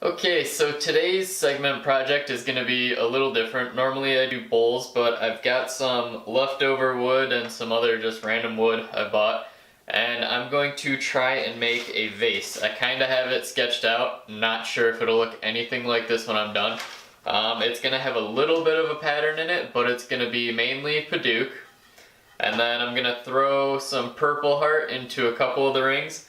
Okay, so today's segment project is going to be a little different. Normally I do bowls, but I've got some leftover wood and some other just random wood I bought, and I'm going to try and make a vase. I kind of have it sketched out, not sure if it'll look anything like this when I'm done. It's going to have a little bit of a pattern in it, but it's going to be mainly Padauk. And then I'm going to throw some purple heart into a couple of the rings.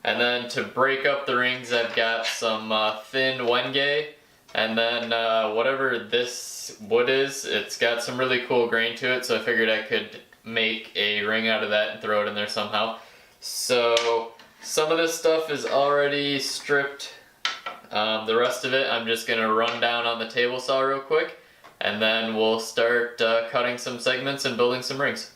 And then to break up the rings, I've got some thin wenge, and then whatever this wood is, it's got some really cool grain to it, so I figured I could make a ring out of that and throw it in there somehow. So some of this stuff is already stripped. The rest of it I'm just going to run down on the table saw real quick, and then we'll start cutting some segments and building some rings.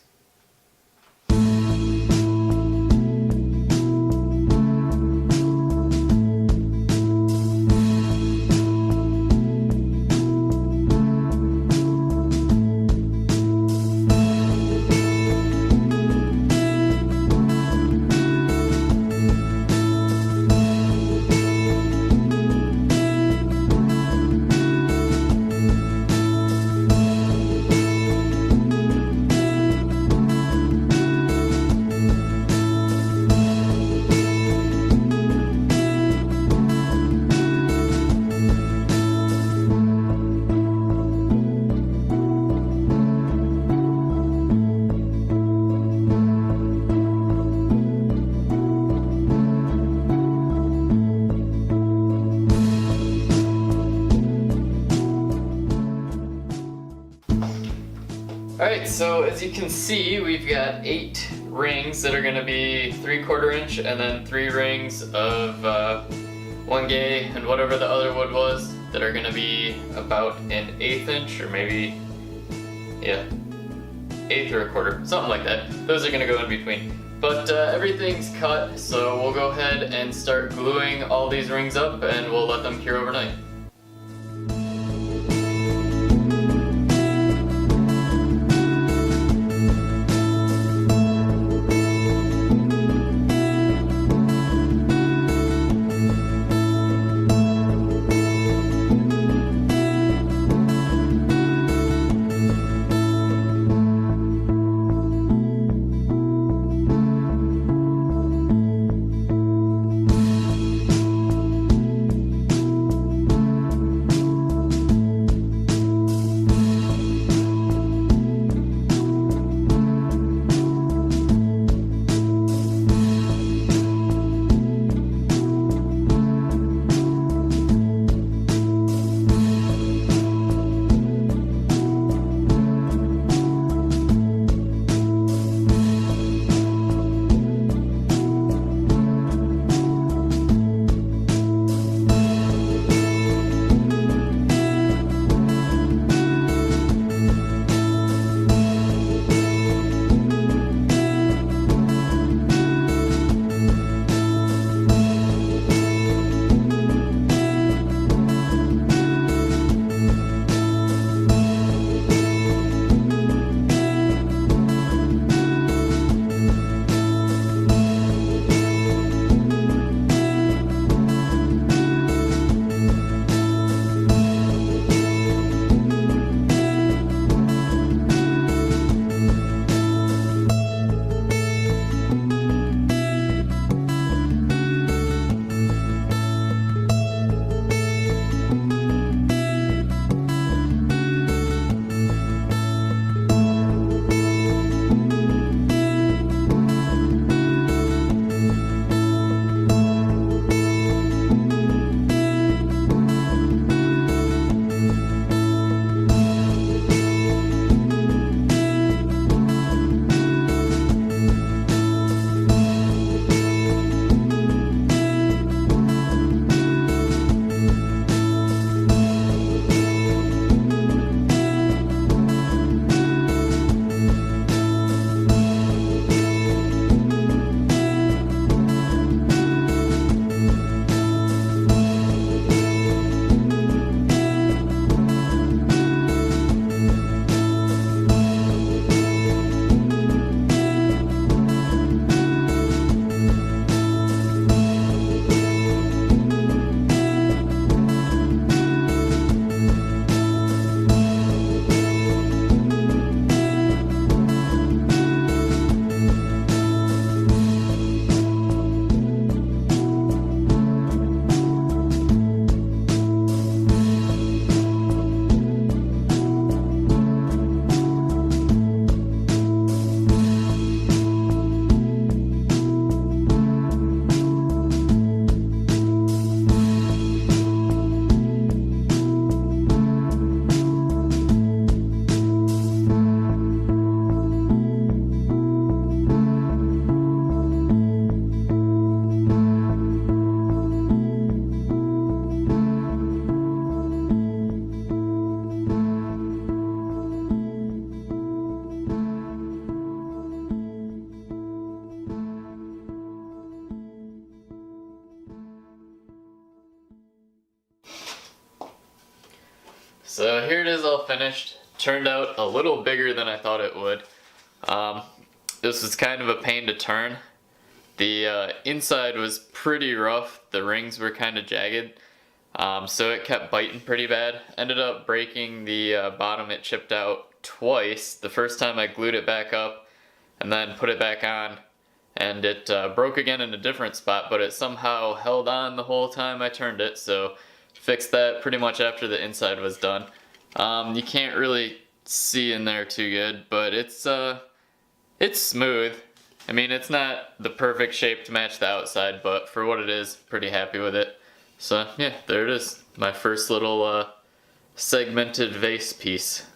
Alright, so as you can see, we've got 8 rings that are going to be 3/4 inch, and then 3 rings of wenge and whatever the other wood was that are going to be about an 1/8 inch, or maybe, yeah, 1/8 or 1/4, something like that. Those are going to go in between. But everything's cut, so we'll go ahead and start gluing all these rings up, and we'll let them cure overnight. So here it is all finished. Turned out a little bigger than I thought it would. This was kind of a pain to turn. The inside was pretty rough. The rings were kind of jagged. So it kept biting pretty bad. Ended up breaking the bottom. It chipped out twice. The first time I glued it back up and then put it back on, and it broke again in a different spot, but it somehow held on the whole time I turned it, so fixed that pretty much after the inside was done. You can't really see in there too good, but it's smooth. I mean, it's not the perfect shape to match the outside, but for what it is, pretty happy with it. So yeah, there it is. My first little segmented vase piece.